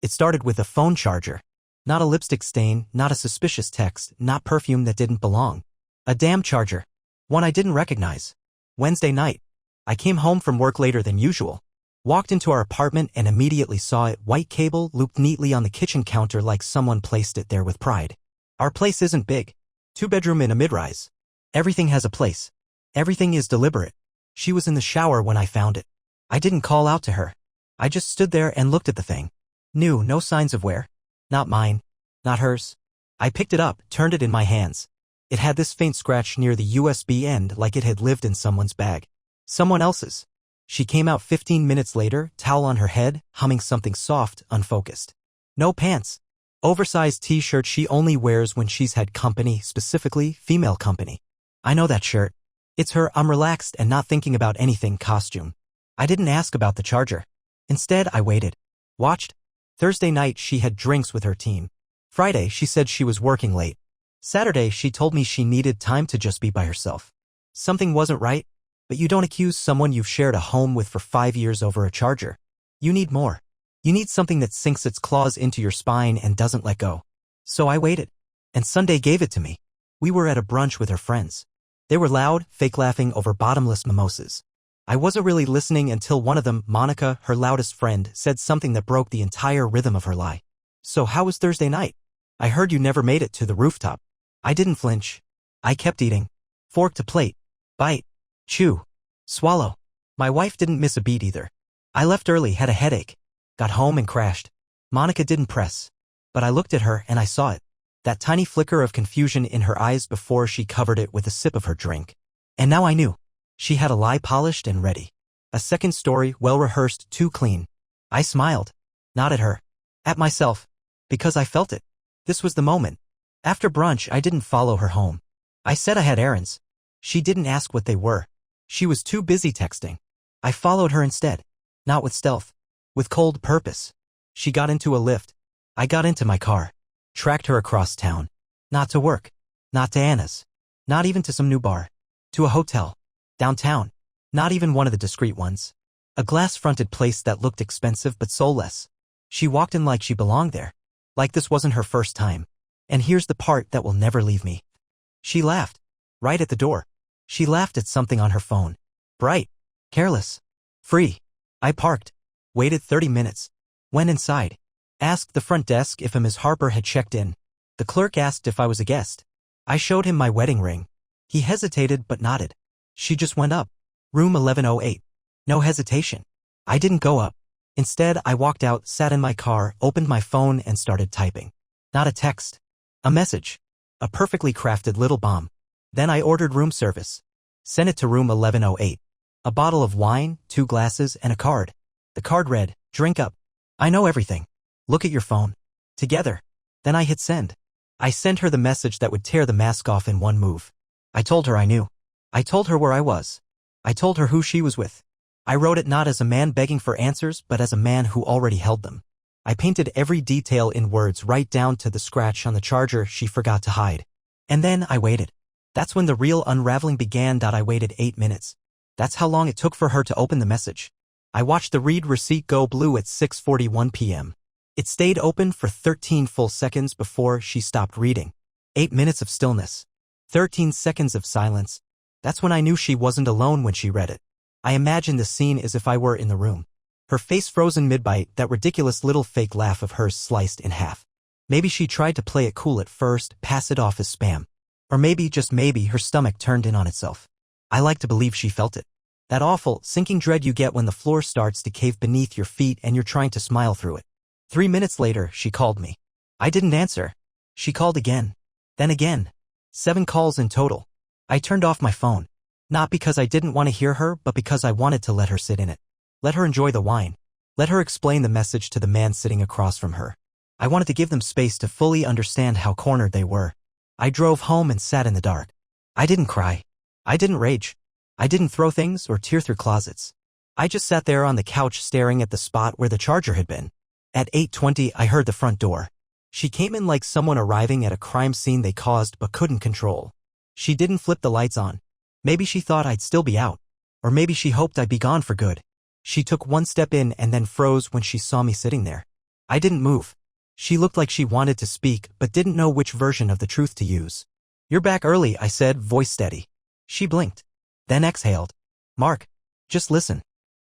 It started with a phone charger. Not a lipstick stain, not a suspicious text, not perfume that didn't belong. A damn charger. One I didn't recognize. Wednesday night. I came home from work later than usual. Walked into our apartment and immediately saw it, white cable looped neatly on the kitchen counter like someone placed it there with pride. Our place isn't big. 2-bedroom in a mid-rise. Everything has a place. Everything is deliberate. She was in the shower when I found it. I didn't call out to her. I just stood there and looked at the thing. New, no signs of wear. Not mine. Not hers. I picked it up, turned it in my hands. It had this faint scratch near the USB end like it had lived in someone's bag. Someone else's. She came out 15 minutes later, towel on her head, humming something soft, unfocused. No pants. Oversized t-shirt she only wears when she's had company, specifically female company. I know that shirt. It's her I'm relaxed and not thinking about anything costume. I didn't ask about the charger. Instead, I waited. Watched. Thursday night she had drinks with her team. Friday she said she was working late. Saturday she told me she needed time to just be by herself. Something wasn't right, but you don't accuse someone you've shared a home with for 5 years over a charger. You need more. You need something that sinks its claws into your spine and doesn't let go. So I waited. And Sunday gave it to me. We were at a brunch with her friends. They were loud, fake laughing over bottomless mimosas. I wasn't really listening until one of them, Monica, her loudest friend, said something that broke the entire rhythm of her lie. So how was Thursday night? I heard you never made it to the rooftop. I didn't flinch. I kept eating. Fork to plate. Bite. Chew. Swallow. My wife didn't miss a beat either. I left early, had a headache. Got home and crashed. Monica didn't press. But I looked at her and I saw it. That tiny flicker of confusion in her eyes before she covered it with a sip of her drink. And now I knew. She had a lie polished and ready. A second story, well-rehearsed, too clean. I smiled. Not at her. At myself. Because I felt it. This was the moment. After brunch, I didn't follow her home. I said I had errands. She didn't ask what they were. She was too busy texting. I followed her instead. Not with stealth. With cold purpose. She got into a Lyft. I got into my car. Tracked her across town. Not to work. Not to Anna's. Not even to some new bar. To a hotel. Downtown. Not even one of the discreet ones. A glass-fronted place that looked expensive but soulless. She walked in like she belonged there. Like this wasn't her first time. And here's the part that will never leave me. She laughed. Right at the door. She laughed at something on her phone. Bright. Careless. Free. I parked. Waited 30 minutes. Went inside. Asked the front desk if a Ms. Harper had checked in. The clerk asked if I was a guest. I showed him my wedding ring. He hesitated but nodded. She just went up. Room 1108. No hesitation. I didn't go up. Instead, I walked out, sat in my car, opened my phone and started typing. Not a text. A message. A perfectly crafted little bomb. Then I ordered room service. Sent it to room 1108. A bottle of wine, 2 glasses, and a card. The card read, "Drink up. I know everything. Look at your phone." Together. Then I hit send. I sent her the message that would tear the mask off in one move. I told her I knew. I told her where I was. I told her who she was with. I wrote it not as a man begging for answers, but as a man who already held them. I painted every detail in words right down to the scratch on the charger she forgot to hide. And then I waited. That's when the real unraveling began. I waited 8 minutes. That's how long it took for her to open the message. I watched the read receipt go blue at 6:41 p.m. It stayed open for 13 full seconds before she stopped reading. 8 minutes of stillness. 13 seconds of silence. That's when I knew she wasn't alone when she read it. I imagined the scene as if I were in the room. Her face frozen mid-bite, that ridiculous little fake laugh of hers sliced in half. Maybe she tried to play it cool at first, pass it off as spam. Or maybe, just maybe, her stomach turned in on itself. I like to believe she felt it. That awful, sinking dread you get when the floor starts to cave beneath your feet and you're trying to smile through it. 3 minutes later, she called me. I didn't answer. She called again. Then again. 7 calls in total. I turned off my phone. Not because I didn't want to hear her, but because I wanted to let her sit in it. Let her enjoy the wine. Let her explain the message to the man sitting across from her. I wanted to give them space to fully understand how cornered they were. I drove home and sat in the dark. I didn't cry. I didn't rage. I didn't throw things or tear through closets. I just sat there on the couch staring at the spot where the charger had been. At 8:20, I heard the front door. She came in like someone arriving at a crime scene they caused but couldn't control. She didn't flip the lights on. Maybe she thought I'd still be out. Or maybe she hoped I'd be gone for good. She took one step in and then froze when she saw me sitting there. I didn't move. She looked like she wanted to speak but didn't know which version of the truth to use. You're back early, I said, voice steady. She blinked. Then exhaled. Mark, just listen.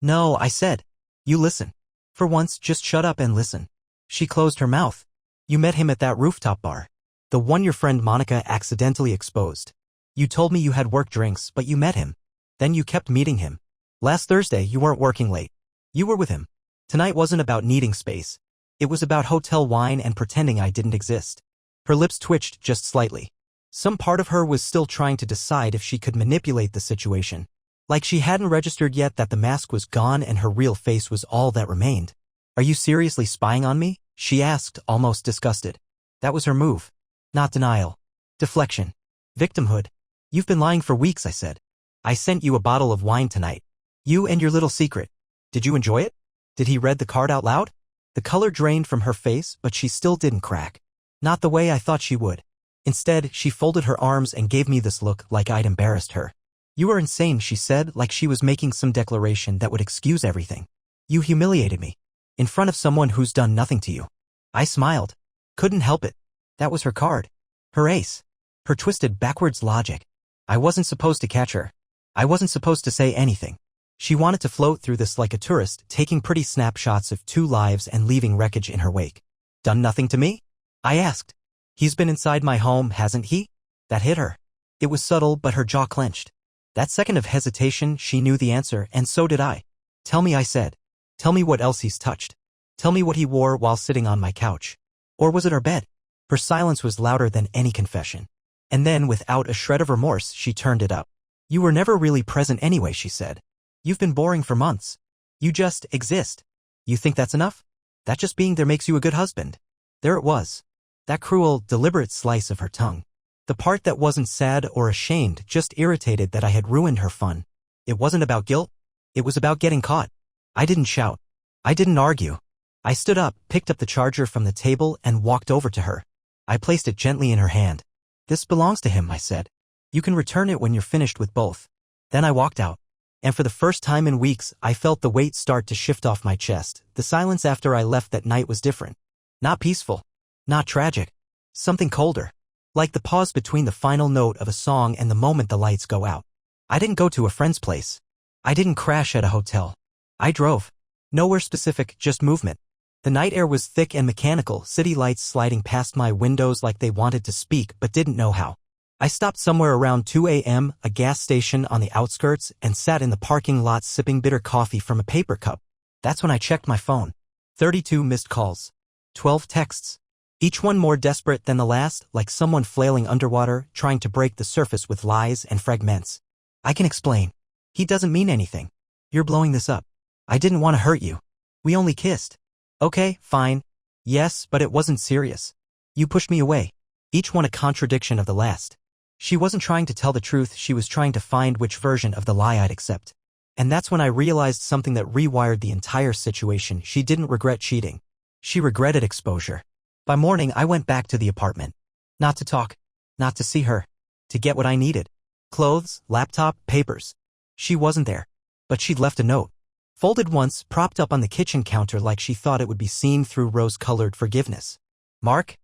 No, I said. You listen. For once, just shut up and listen. She closed her mouth. You met him at that rooftop bar. The one your friend Monica accidentally exposed. You told me you had work drinks, but you met him. Then you kept meeting him. Last Thursday, you weren't working late. You were with him. Tonight wasn't about needing space. It was about hotel wine and pretending I didn't exist. Her lips twitched just slightly. Some part of her was still trying to decide if she could manipulate the situation. Like she hadn't registered yet that the mask was gone and her real face was all that remained. Are you seriously spying on me? She asked, almost disgusted. That was her move. Not denial. Deflection. Victimhood. You've been lying for weeks, I said. I sent you a bottle of wine tonight. You and your little secret. Did you enjoy it? Did he read the card out loud? The color drained from her face, but she still didn't crack. Not the way I thought she would. Instead, she folded her arms and gave me this look like I'd embarrassed her. You are insane, she said, like she was making some declaration that would excuse everything. You humiliated me. In front of someone who's done nothing to you. I smiled. Couldn't help it. That was her card. Her ace. Her twisted backwards logic. I wasn't supposed to catch her. I wasn't supposed to say anything. She wanted to float through this like a tourist, taking pretty snapshots of 2 lives and leaving wreckage in her wake. Done nothing to me? I asked. He's been inside my home, hasn't he? That hit her. It was subtle, but her jaw clenched. That second of hesitation, she knew the answer, and so did I. Tell me, I said. Tell me what else he's touched. Tell me what he wore while sitting on my couch. Or was it our bed? Her silence was louder than any confession. And then, without a shred of remorse, she turned it up. You were never really present anyway, she said. You've been boring for months. You just exist. You think that's enough? That just being there makes you a good husband. There it was. That cruel, deliberate slice of her tongue. The part that wasn't sad or ashamed, just irritated that I had ruined her fun. It wasn't about guilt. It was about getting caught. I didn't shout. I didn't argue. I stood up, picked up the charger from the table, and walked over to her. I placed it gently in her hand. This belongs to him, I said. You can return it when you're finished with both. Then I walked out. And for the first time in weeks, I felt the weight start to shift off my chest. The silence after I left that night was different. Not peaceful. Not tragic. Something colder. Like the pause between the final note of a song and the moment the lights go out. I didn't go to a friend's place. I didn't crash at a hotel. I drove. Nowhere specific, just movement. The night air was thick and mechanical, city lights sliding past my windows like they wanted to speak but didn't know how. I stopped somewhere around 2 a.m., a gas station on the outskirts, and sat in the parking lot sipping bitter coffee from a paper cup. That's when I checked my phone. 32 missed calls. 12 texts. Each one more desperate than the last, like someone flailing underwater, trying to break the surface with lies and fragments. I can explain. He doesn't mean anything. You're blowing this up. I didn't want to hurt you. We only kissed. Okay, fine. Yes, but it wasn't serious. You pushed me away. Each one a contradiction of the last. She wasn't trying to tell the truth, she was trying to find which version of the lie I'd accept. And that's when I realized something that rewired the entire situation. She didn't regret cheating. She regretted exposure. By morning, I went back to the apartment. Not to talk. Not to see her. To get what I needed. Clothes, laptop, papers. She wasn't there. But she'd left a note. Folded once, propped up on the kitchen counter like she thought it would be seen through rose-colored forgiveness. Mark?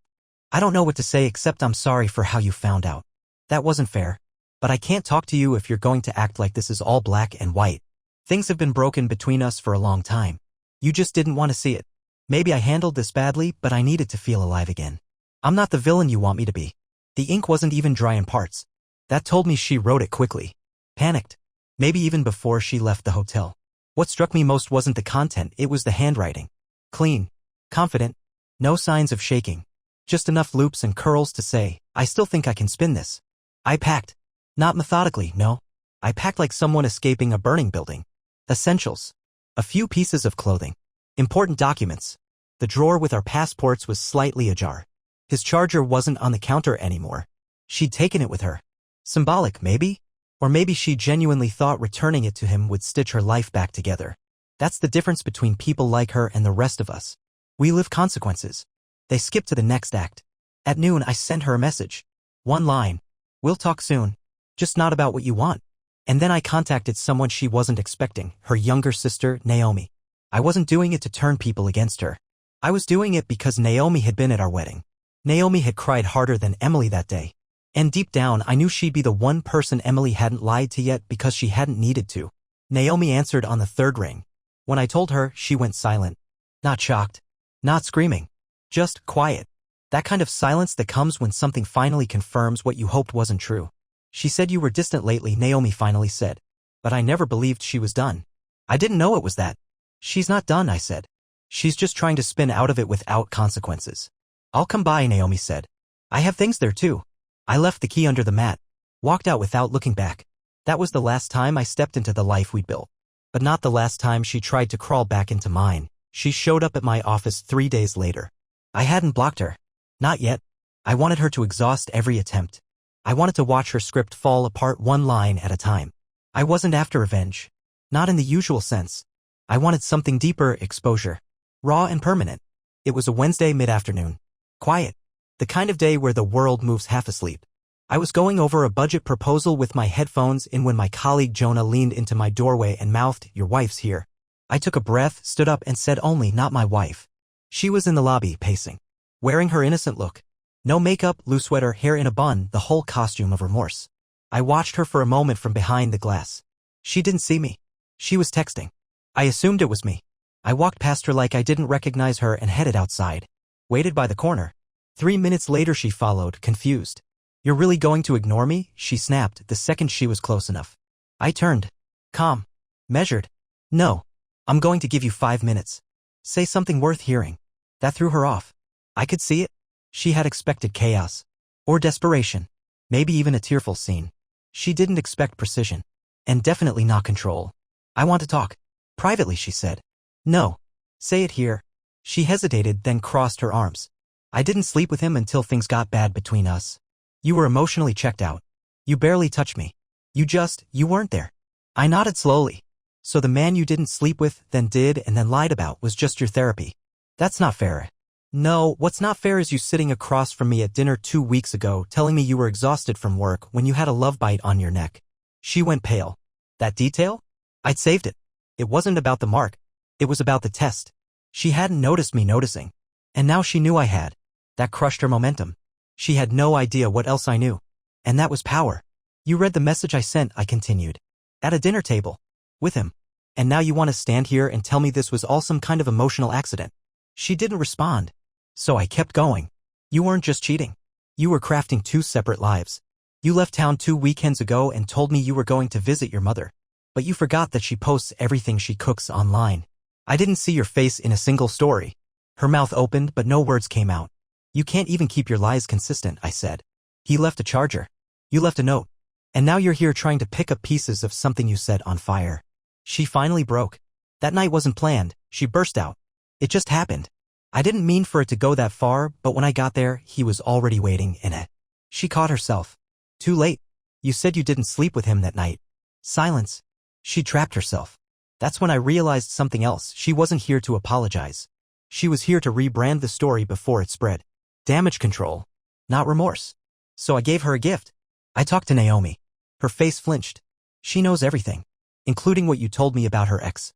I don't know what to say except I'm sorry for how you found out. That wasn't fair. But I can't talk to you if you're going to act like this is all black and white. Things have been broken between us for a long time. You just didn't want to see it. Maybe I handled this badly, but I needed to feel alive again. I'm not the villain you want me to be. The ink wasn't even dry in parts. That told me she wrote it quickly. Panicked. Maybe even before she left the hotel. What struck me most wasn't the content, it was the handwriting. Clean. Confident. No signs of shaking. Just enough loops and curls to say, I still think I can spin this. I packed. Not methodically, no. I packed like someone escaping a burning building. Essentials. A few pieces of clothing. Important documents. The drawer with our passports was slightly ajar. His charger wasn't on the counter anymore. She'd taken it with her. Symbolic, maybe? Or maybe she genuinely thought returning it to him would stitch her life back together. That's the difference between people like her and the rest of us. We live consequences. They skip to the next act. At noon, I sent her a message. One line. We'll talk soon. Just not about what you want. And then I contacted someone she wasn't expecting, her younger sister, Naomi. I wasn't doing it to turn people against her. I was doing it because Naomi had been at our wedding. Naomi had cried harder than Emily that day. And deep down, I knew she'd be the one person Emily hadn't lied to yet because she hadn't needed to. Naomi answered on the third ring. When I told her, she went silent. Not shocked. Not screaming. Just quiet. That kind of silence that comes when something finally confirms what you hoped wasn't true. She said you were distant lately, Naomi finally said. But I never believed she was done. I didn't know it was that. She's not done, I said. She's just trying to spin out of it without consequences. I'll come by, Naomi said. I have things there too. I left the key under the mat. Walked out without looking back. That was the last time I stepped into the life we'd built. But not the last time she tried to crawl back into mine. She showed up at my office 3 days later. I hadn't blocked her. Not yet. I wanted her to exhaust every attempt. I wanted to watch her script fall apart one line at a time. I wasn't after revenge. Not in the usual sense. I wanted something deeper, exposure. Raw and permanent. It was a Wednesday mid-afternoon. Quiet. The kind of day where the world moves half asleep. I was going over a budget proposal with my headphones in when my colleague Jonah leaned into my doorway and mouthed, "Your wife's here." I took a breath, stood up and said only, "Not my wife." She was in the lobby, pacing. Wearing her innocent look. No makeup, loose sweater, hair in a bun, the whole costume of remorse. I watched her for a moment from behind the glass. She didn't see me. She was texting. I assumed it was me. I walked past her like I didn't recognize her and headed outside. Waited by the corner. 3 minutes later she followed, confused. "You're really going to ignore me?" she snapped the second she was close enough. I turned. Calm. Measured. "No. I'm going to give you 5 minutes. Say something worth hearing." That threw her off. I could see it. She had expected chaos. Or desperation. Maybe even a tearful scene. She didn't expect precision. And definitely not control. "I want to talk. Privately," she said. "No. Say it here." She hesitated, then crossed her arms. "I didn't sleep with him until things got bad between us. You were emotionally checked out. You barely touched me. You weren't there." I nodded slowly. "So the man you didn't sleep with, then did, and then lied about was just your therapy. That's not fair." "No, what's not fair is you sitting across from me at dinner 2 weeks ago telling me you were exhausted from work when you had a love bite on your neck." She went pale. That detail? I'd saved it. It wasn't about the mark. It was about the test. She hadn't noticed me noticing. And now she knew I had. That crushed her momentum. She had no idea what else I knew. And that was power. "You read the message I sent," I continued. "At a dinner table. With him. And now you want to stand here and tell me this was all some kind of emotional accident." She didn't respond. So I kept going. "You weren't just cheating. You were crafting 2 separate lives. You left town 2 weekends ago and told me you were going to visit your mother. But you forgot that she posts everything she cooks online. I didn't see your face in a single story." Her mouth opened, but no words came out. "You can't even keep your lies consistent," I said. "He left a charger. You left a note. And now you're here trying to pick up pieces of something you set on fire." She finally broke. "That night wasn't planned," she burst out. "It just happened. I didn't mean for it to go that far, but when I got there, he was already waiting in it." She caught herself. "Too late. You said you didn't sleep with him that night." Silence. She trapped herself. That's when I realized something else. She wasn't here to apologize. She was here to rebrand the story before it spread. Damage control. Not remorse. So I gave her a gift. I talked to Naomi. Her face flinched. "She knows everything. Including what you told me about her ex."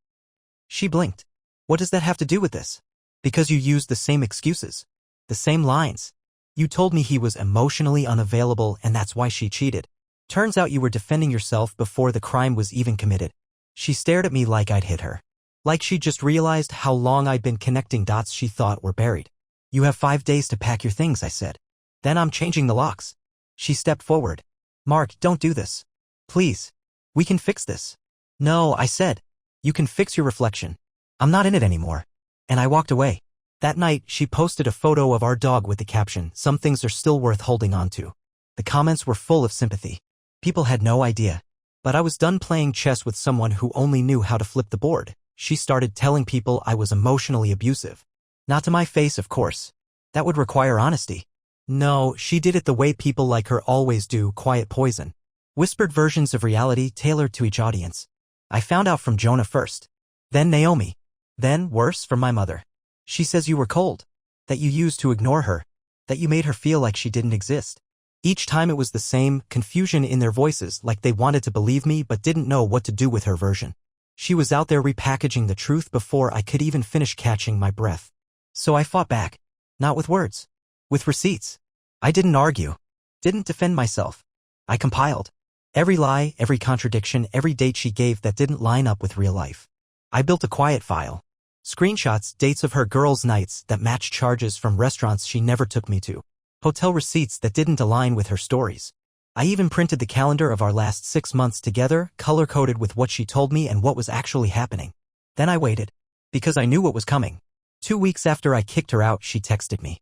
She blinked. "What does that have to do with this?" "Because you used the same excuses. The same lines. You told me he was emotionally unavailable and that's why she cheated. Turns out you were defending yourself before the crime was even committed." She stared at me like I'd hit her. Like she'd just realized how long I'd been connecting dots she thought were buried. "You have 5 days to pack your things," I said. "Then I'm changing the locks." She stepped forward. "Mark, don't do this. Please. We can fix this." "No," I said. "You can fix your reflection. I'm not in it anymore." And I walked away. That night, she posted a photo of our dog with the caption, "Some things are still worth holding on to." The comments were full of sympathy. People had no idea. But I was done playing chess with someone who only knew how to flip the board. She started telling people I was emotionally abusive. Not to my face, of course. That would require honesty. No, she did it the way people like her always do, quiet poison. Whispered versions of reality tailored to each audience. I found out from Jonah first. Then Naomi. Then, worse, from my mother. She says you were cold. That you used to ignore her. That you made her feel like she didn't exist. Each time it was the same, confusion in their voices, like they wanted to believe me but didn't know what to do with her version. She was out there repackaging the truth before I could even finish catching my breath. So I fought back. Not with words. With receipts. I didn't argue. Didn't defend myself. I compiled. Every lie, every contradiction, every date she gave that didn't line up with real life. I built a quiet file. Screenshots, dates of her girls' nights that matched charges from restaurants she never took me to. Hotel receipts that didn't align with her stories. I even printed the calendar of our last 6 months together, color-coded with what she told me and what was actually happening. Then I waited. Because I knew what was coming. 2 weeks after I kicked her out, she texted me.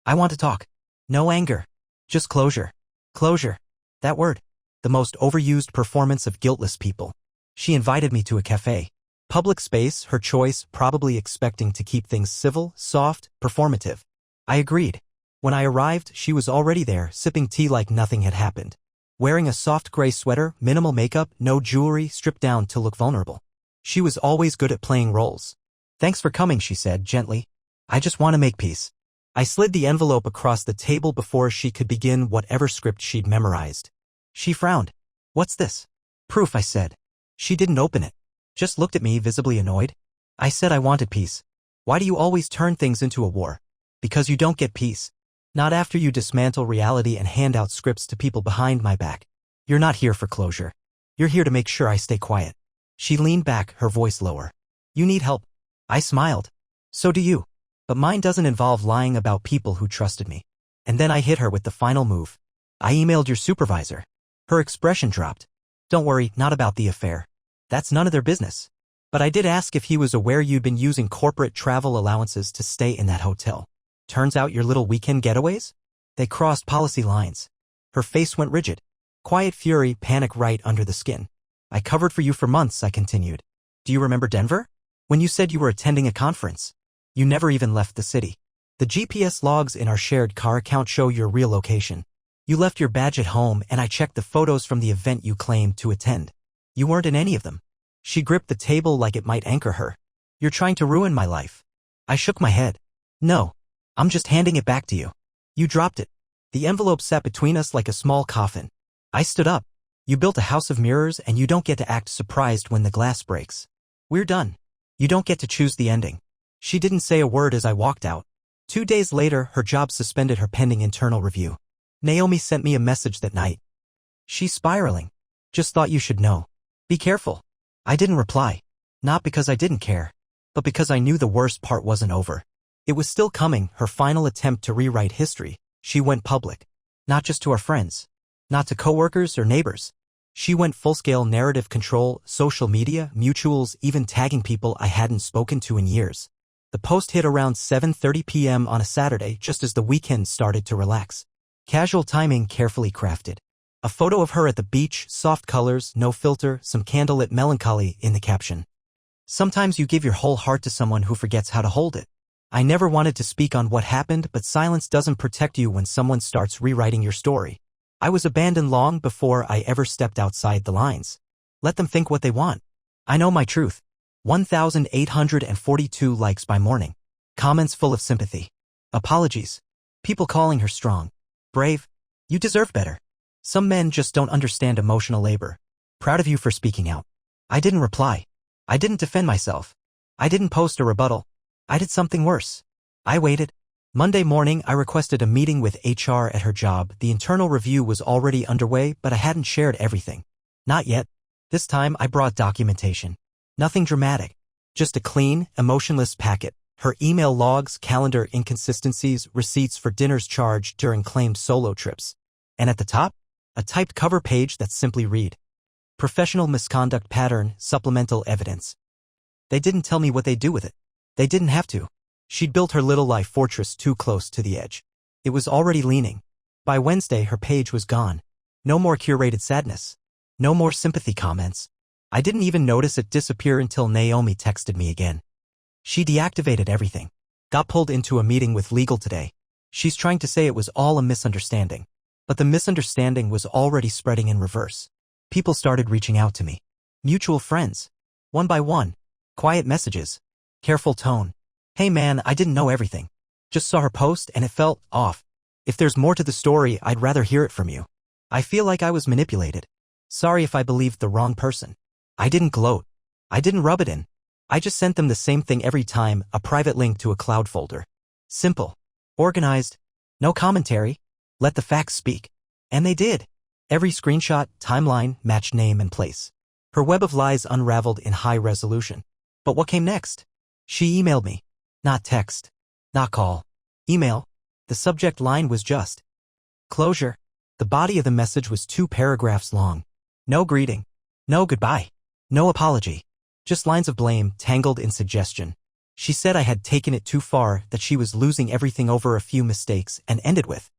I want to talk. No anger. Just closure. Closure. That word. The most overused performance of guiltless people. She invited me to a cafe. Public space, her choice, probably expecting to keep things civil, soft, performative. I agreed. When I arrived, she was already there, sipping tea like nothing had happened. Wearing a soft gray sweater, minimal makeup, no jewelry, stripped down to look vulnerable. She was always good at playing roles. Thanks for coming, she said gently. I just want to make peace. I slid the envelope across the table before she could begin whatever script she'd memorized. She frowned. What's this? Proof, I said. She didn't open it. Just looked at me, visibly annoyed. I said I wanted peace. Why do you always turn things into a war? Because you don't get peace. Not after you dismantle reality and hand out scripts to people behind my back. You're not here for closure. You're here to make sure I stay quiet. She leaned back, her voice lower. You need help. I smiled. So do you. But mine doesn't involve lying about people who trusted me. And then I hit her with the final move. I emailed your supervisor. Her expression dropped. Don't worry, not about the affair. That's none of their business. But I did ask if he was aware you'd been using corporate travel allowances to stay in that hotel. Turns out your little weekend getaways? They crossed policy lines. Her face went rigid. Quiet fury, panic right under the skin. I covered for you for months, I continued. Do you remember Denver? When you said you were attending a conference. You never even left the city. The GPS logs in our shared car account show your real location. You left your badge at home and I checked the photos from the event you claimed to attend. You weren't in any of them. She gripped the table like it might anchor her. You're trying to ruin my life. I shook my head. No. I'm just handing it back to you. You dropped it. The envelope sat between us like a small coffin. I stood up. You built a house of mirrors and you don't get to act surprised when the glass breaks. We're done. You don't get to choose the ending. She didn't say a word as I walked out. 2 days later, her job suspended her pending internal review. Naomi sent me a message that night. She's spiraling. Just thought you should know. Be careful. I didn't reply. Not because I didn't care, but because I knew the worst part wasn't over. It was still coming, her final attempt to rewrite history. She went public. Not just to our friends. Not to coworkers or neighbors. She went full-scale narrative control, social media, mutuals, even tagging people I hadn't spoken to in years. The post hit around 7:30 p.m. on a Saturday, just as the weekend started to relax. Casual timing, carefully crafted. A photo of her at the beach, soft colors, no filter, some candlelit melancholy in the caption. Sometimes you give your whole heart to someone who forgets how to hold it. I never wanted to speak on what happened, but silence doesn't protect you when someone starts rewriting your story. I was abandoned long before I ever stepped outside the lines. Let them think what they want. I know my truth. 1,842 likes by morning. Comments full of sympathy. Apologies. People calling her strong. Brave. You deserve better. Some men just don't understand emotional labor. Proud of you for speaking out. I didn't reply. I didn't defend myself. I didn't post a rebuttal. I did something worse. I waited. Monday morning, I requested a meeting with HR at her job. The internal review was already underway, but I hadn't shared everything. Not yet. This time, I brought documentation. Nothing dramatic. Just a clean, emotionless packet. Her email logs, calendar inconsistencies, receipts for dinners charged during claimed solo trips. And at the top, a typed cover page that simply read, Professional misconduct pattern, supplemental evidence. They didn't tell me what they'd do with it. They didn't have to. She'd built her little life fortress too close to the edge. It was already leaning. By Wednesday, her page was gone. No more curated sadness. No more sympathy comments. I didn't even notice it disappear until Naomi texted me again. She deactivated everything. Got pulled into a meeting with legal today. She's trying to say it was all a misunderstanding. But the misunderstanding was already spreading in reverse. People started reaching out to me. Mutual friends. One by one. Quiet messages. Careful tone. Hey man, I didn't know everything. Just saw her post and it felt off. If there's more to the story, I'd rather hear it from you. I feel like I was manipulated. Sorry if I believed the wrong person. I didn't gloat. I didn't rub it in. I just sent them the same thing every time, a private link to a cloud folder. Simple. Organized. No commentary. Let the facts speak. And they did. Every screenshot, timeline, matched name and place. Her web of lies unraveled in high resolution. But what came next? She emailed me. Not text. Not call. Email. The subject line was just closure. The body of the message was 2 paragraphs long. No greeting. No goodbye. No apology. Just lines of blame tangled in suggestion. She said I had taken it too far, that she was losing everything over a few mistakes, and ended with,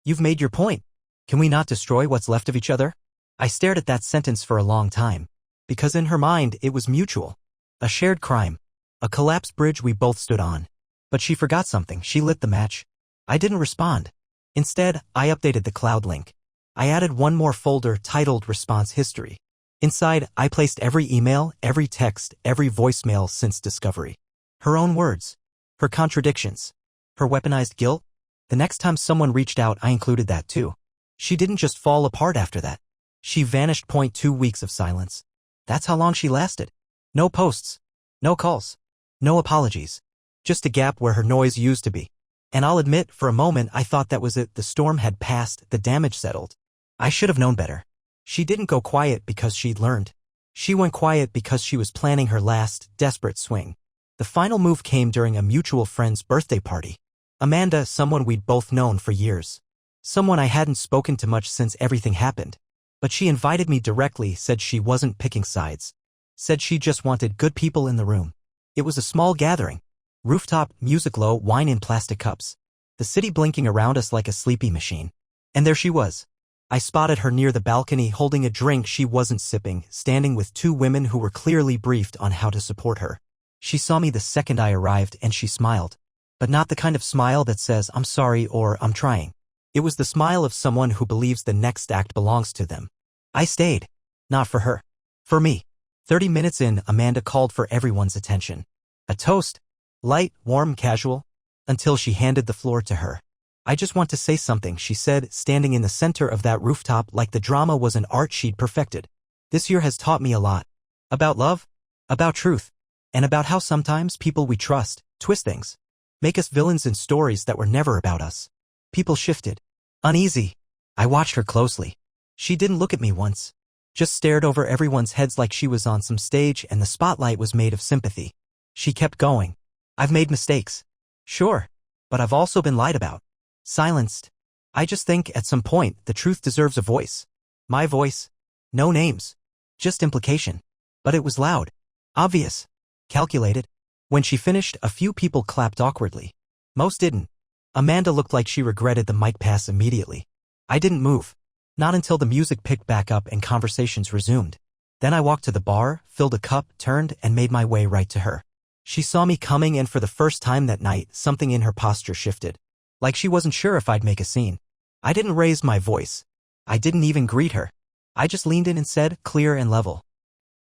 "You've made your point. Can we not destroy what's left of each other?" I stared at that sentence for a long time. Because in her mind it was mutual. A shared crime. A collapsed bridge we both stood on. But she forgot something. She lit the match. I didn't respond. Instead, I updated the cloud link. I added one more folder titled Response History. Inside, I placed every email, every text, every voicemail since discovery. Her own words. Her contradictions. Her weaponized guilt. The next time someone reached out, I included that too. She didn't just fall apart after that. She vanished. 2 weeks of silence. That's how long she lasted. No posts. No calls. No apologies. Just a gap where her noise used to be. And I'll admit, for a moment I thought that was it. The storm had passed, the damage settled. I should have known better. She didn't go quiet because she'd learned. She went quiet because she was planning her last, desperate swing. The final move came during a mutual friend's birthday party. Amanda, someone we'd both known for years. Someone I hadn't spoken to much since everything happened. But she invited me directly, said she wasn't picking sides. Said she just wanted good people in the room. It was a small gathering. Rooftop, music low, wine in plastic cups. The city blinking around us like a sleepy machine. And there she was. I spotted her near the balcony holding a drink she wasn't sipping, standing with 2 women who were clearly briefed on how to support her. She saw me the second I arrived and she smiled. But not the kind of smile that says, "I'm sorry" or "I'm trying." It was the smile of someone who believes the next act belongs to them. I stayed. Not for her. For me. 30 minutes in, Amanda called for everyone's attention. A toast. Light, warm, casual. Until she handed the floor to her. "I just want to say something," she said, standing in the center of that rooftop like the drama was an art she'd perfected. "This year has taught me a lot. About love. About truth. And about how sometimes people we trust twist things. Make us villains in stories that were never about us." People shifted. Uneasy. I watched her closely. She didn't look at me once. Just stared over everyone's heads like she was on some stage and the spotlight was made of sympathy. She kept going. "I've made mistakes. Sure. But I've also been lied about. Silenced. I just think, at some point, the truth deserves a voice. My voice. No names. Just implication. But it was loud. Obvious. Calculated." When she finished, a few people clapped awkwardly. Most didn't. Amanda looked like she regretted the mic pass immediately. I didn't move. Not until the music picked back up and conversations resumed. Then I walked to the bar, filled a cup, turned, and made my way right to her. She saw me coming, and for the first time that night, something in her posture shifted. Like she wasn't sure if I'd make a scene. I didn't raise my voice. I didn't even greet her. I just leaned in and said, clear and level,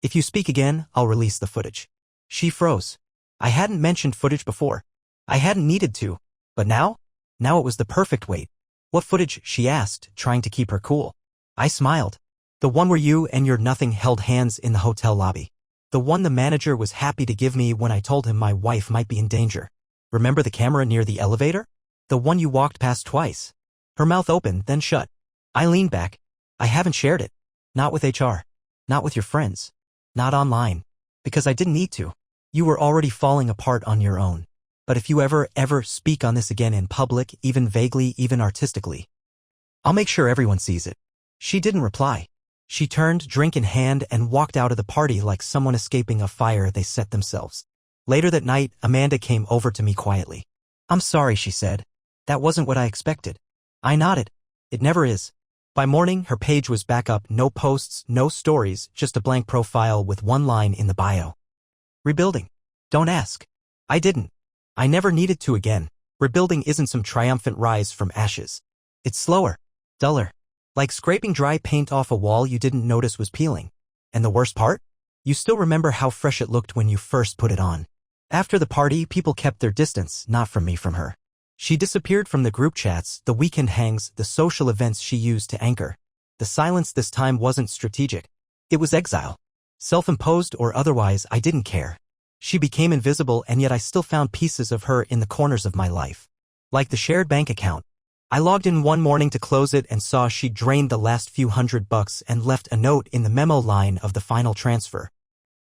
"If you speak again, I'll release the footage." She froze. I hadn't mentioned footage before. I hadn't needed to. But now? Now it was the perfect weight. "What footage?" she asked, trying to keep her cool. I smiled. "The one where you and your nothing held hands in the hotel lobby. The one the manager was happy to give me when I told him my wife might be in danger. Remember the camera near the elevator? The one you walked past twice." Her mouth opened, then shut. I leaned back. "I haven't shared it. Not with HR. Not with your friends. Not online. Because I didn't need to. You were already falling apart on your own. But if you ever speak on this again in public, even vaguely, even artistically, I'll make sure everyone sees it." She didn't reply. She turned, drink in hand, and walked out of the party like someone escaping a fire they set themselves. Later that night, Amanda came over to me quietly. "I'm sorry," she said. "That wasn't what I expected." I nodded. It never is. By morning, her page was back up, no posts, no stories, just a blank profile with one line in the bio. Rebuilding. Don't ask. I didn't. I never needed to again. Rebuilding isn't some triumphant rise from ashes. It's slower, duller. Like scraping dry paint off a wall you didn't notice was peeling. And the worst part? You still remember how fresh it looked when you first put it on. After the party, people kept their distance, not from me, from her. She disappeared from the group chats, the weekend hangs, the social events she used to anchor. The silence this time wasn't strategic. It was exile. Self-imposed or otherwise, I didn't care. She became invisible, and yet I still found pieces of her in the corners of my life. Like the shared bank account. I logged in one morning to close it and saw she drained the last few $100 and left a note in the memo line of the final transfer.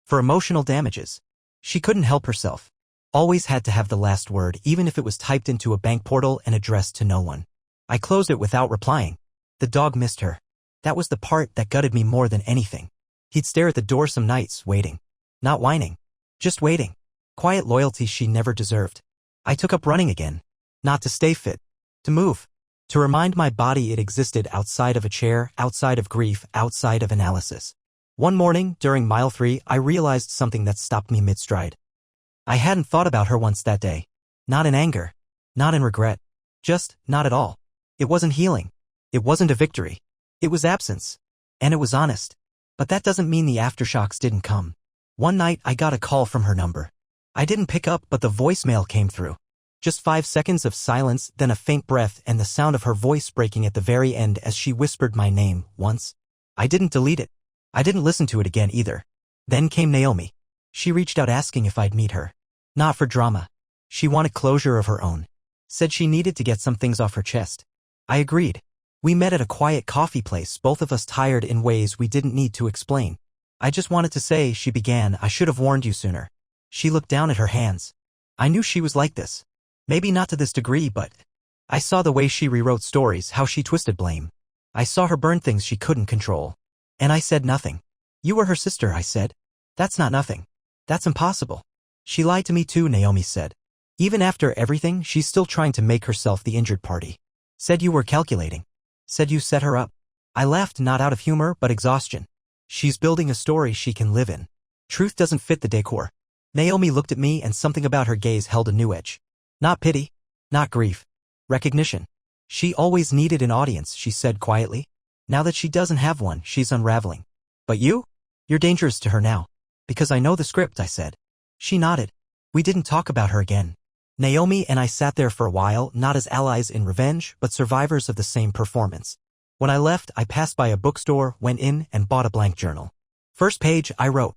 For emotional damages. She couldn't help herself. Always had to have the last word, even if it was typed into a bank portal and addressed to no one. I closed it without replying. The dog missed her. That was the part that gutted me more than anything. He'd stare at the door some nights, waiting. Not whining. Just waiting. Quiet loyalty she never deserved. I took up running again. Not to stay fit. To move. To remind my body it existed outside of a chair, outside of grief, outside of analysis. One morning, during mile 3, I realized something that stopped me mid-stride. I hadn't thought about her once that day. Not in anger. Not in regret. Just, not at all. It wasn't healing. It wasn't a victory. It was absence. And it was honest. But that doesn't mean the aftershocks didn't come. One night, I got a call from her number. I didn't pick up, but the voicemail came through. Just 5 seconds of silence, then a faint breath and the sound of her voice breaking at the very end as she whispered my name, once. I didn't delete it. I didn't listen to it again either. Then came Naomi. She reached out asking if I'd meet her. Not for drama. She wanted closure of her own. Said she needed to get some things off her chest. I agreed. We met at a quiet coffee place, both of us tired in ways we didn't need to explain. I just wanted to say, she began, I should have warned you sooner. She looked down at her hands. I knew she was like this. Maybe not to this degree, but I saw the way she rewrote stories, how she twisted blame. I saw her burn things she couldn't control. And I said nothing. You were her sister, I said. That's not nothing. That's impossible. She lied to me too, Naomi said. Even after everything, she's still trying to make herself the injured party. Said you were calculating. Said you set her up. I laughed, not out of humor, but exhaustion. She's building a story she can live in. Truth doesn't fit the decor. Naomi looked at me and something about her gaze held a new edge. Not pity. Not grief. Recognition. She always needed an audience, she said quietly. Now that she doesn't have one, she's unraveling. But you? You're dangerous to her now. Because I know the script, I said. She nodded. We didn't talk about her again. Naomi and I sat there for a while, not as allies in revenge, but survivors of the same performance. When I left, I passed by a bookstore, went in, and bought a blank journal. First page, I wrote.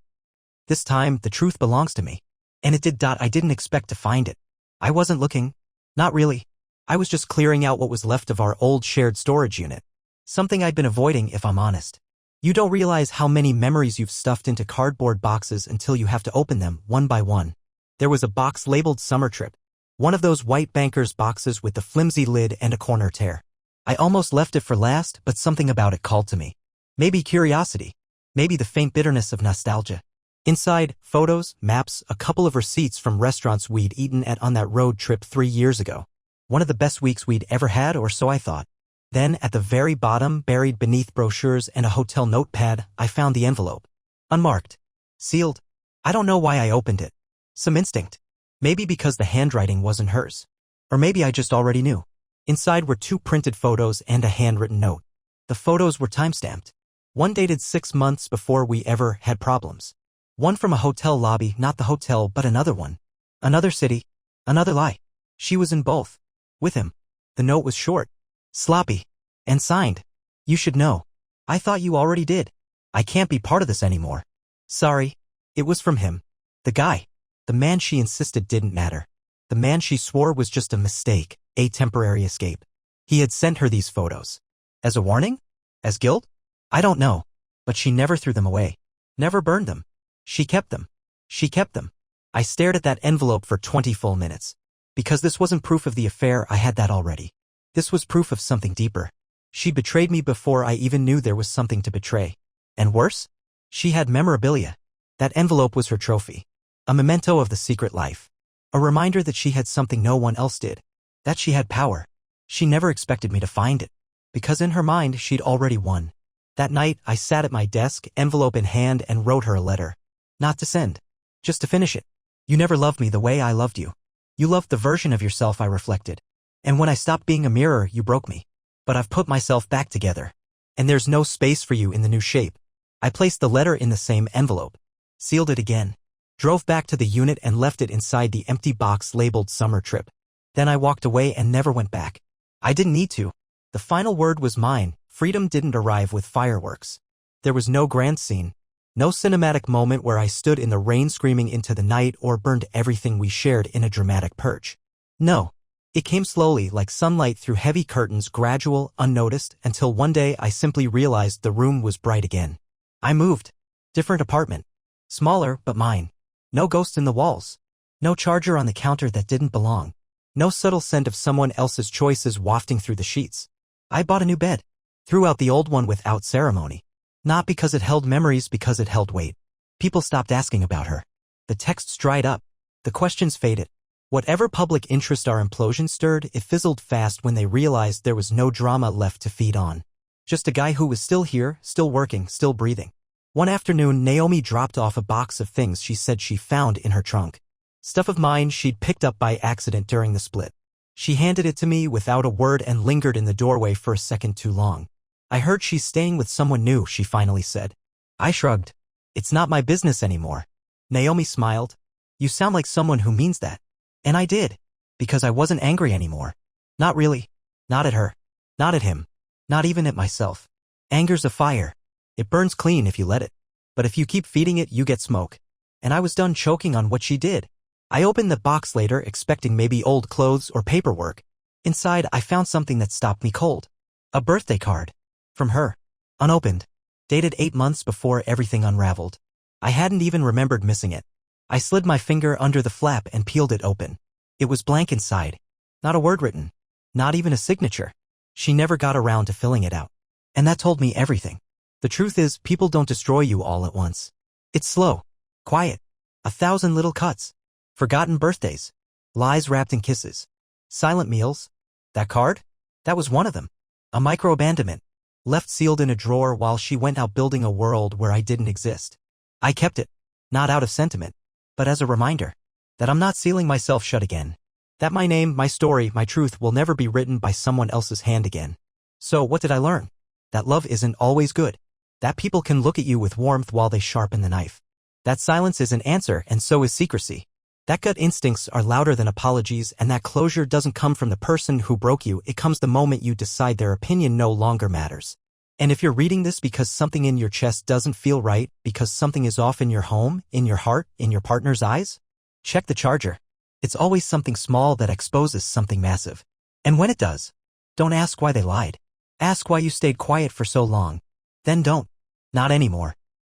This time, the truth belongs to me. And it did. I didn't expect to find it. I wasn't looking. Not really. I was just clearing out what was left of our old shared storage unit. Something I'd been avoiding, if I'm honest. You don't realize how many memories you've stuffed into cardboard boxes until you have to open them, one by one. There was a box labeled Summer Trip. One of those white banker's boxes with the flimsy lid and a corner tear. I almost left it for last, but something about it called to me. Maybe curiosity. Maybe the faint bitterness of nostalgia. Inside, photos, maps, a couple of receipts from restaurants we'd eaten at on that road trip 3 years ago. One of the best weeks we'd ever had, or so I thought. Then, at the very bottom, buried beneath brochures and a hotel notepad, I found the envelope. Unmarked. Sealed. I don't know why I opened it. Some instinct. Maybe because the handwriting wasn't hers. Or maybe I just already knew. Inside were 2 printed photos and a handwritten note. The photos were time-stamped. One dated 6 months before we ever had problems. One from a hotel lobby, not the hotel, but another one. Another city. Another lie. She was in both. With him. The note was short. Sloppy. And signed. You should know. I thought you already did. I can't be part of this anymore. Sorry. It was from him. The guy. The man she insisted didn't matter. The man she swore was just a mistake, a temporary escape. He had sent her these photos. As a warning? As guilt? I don't know. But she never threw them away. Never burned them. She kept them. She kept them. I stared at that envelope for 20 full minutes. Because this wasn't proof of the affair, I had that already. This was proof of something deeper. She betrayed me before I even knew there was something to betray. And worse? She had memorabilia. That envelope was her trophy. A memento of the secret life. A reminder that she had something no one else did. That she had power. She never expected me to find it. Because in her mind, she'd already won. That night, I sat at my desk, envelope in hand, and wrote her a letter. Not to send. Just to finish it. You never loved me the way I loved you. You loved the version of yourself I reflected. And when I stopped being a mirror, you broke me. But I've put myself back together. And there's no space for you in the new shape. I placed the letter in the same envelope. Sealed it again. Drove back to the unit and left it inside the empty box labeled Summer Trip. Then I walked away and never went back. I didn't need to. The final word was mine. Freedom didn't arrive with fireworks. There was no grand scene. No cinematic moment where I stood in the rain screaming into the night or burned everything we shared in a dramatic purge. No. It came slowly, like sunlight through heavy curtains, gradual, unnoticed, until one day I simply realized the room was bright again. I moved. Different apartment. Smaller, but mine. No ghosts in the walls. No charger on the counter that didn't belong. No subtle scent of someone else's choices wafting through the sheets. I bought a new bed. Threw out the old one without ceremony. Not because it held memories, because it held weight. People stopped asking about her. The texts dried up. The questions faded. Whatever public interest our implosion stirred, it fizzled fast when they realized there was no drama left to feed on. Just a guy who was still here, still working, still breathing. One afternoon, Naomi dropped off a box of things she said she found in her trunk. Stuff of mine she'd picked up by accident during the split. She handed it to me without a word and lingered in the doorway for a second too long. I heard she's staying with someone new, she finally said. I shrugged. It's not my business anymore. Naomi smiled. You sound like someone who means that. And I did. Because I wasn't angry anymore. Not really. Not at her. Not at him. Not even at myself. Anger's a fire. It burns clean if you let it. But if you keep feeding it, you get smoke. And I was done choking on what she did. I opened the box later, expecting maybe old clothes or paperwork. Inside, I found something that stopped me cold. A birthday card. From her. Unopened. Dated 8 months before everything unraveled. I hadn't even remembered missing it. I slid my finger under the flap and peeled it open. It was blank inside. Not a word written. Not even a signature. She never got around to filling it out. And that told me everything. The truth is, people don't destroy you all at once. It's slow. Quiet. 1,000 little cuts. Forgotten birthdays. Lies wrapped in kisses. Silent meals. That card? That was one of them. A micro-abandonment. Left sealed in a drawer while she went out building a world where I didn't exist. I kept it. Not out of sentiment. But as a reminder. That I'm not sealing myself shut again. That my name, my story, my truth will never be written by someone else's hand again. So what did I learn? That love isn't always good. That people can look at you with warmth while they sharpen the knife. That silence is an answer and so is secrecy. That gut instincts are louder than apologies, and that closure doesn't come from the person who broke you, it comes the moment you decide their opinion no longer matters. And if you're reading this because something in your chest doesn't feel right, because something is off in your home, in your heart, in your partner's eyes, check the charger. It's always something small that exposes something massive. And when it does, don't ask why they lied. Ask why you stayed quiet for so long. Then don't. Not anymore.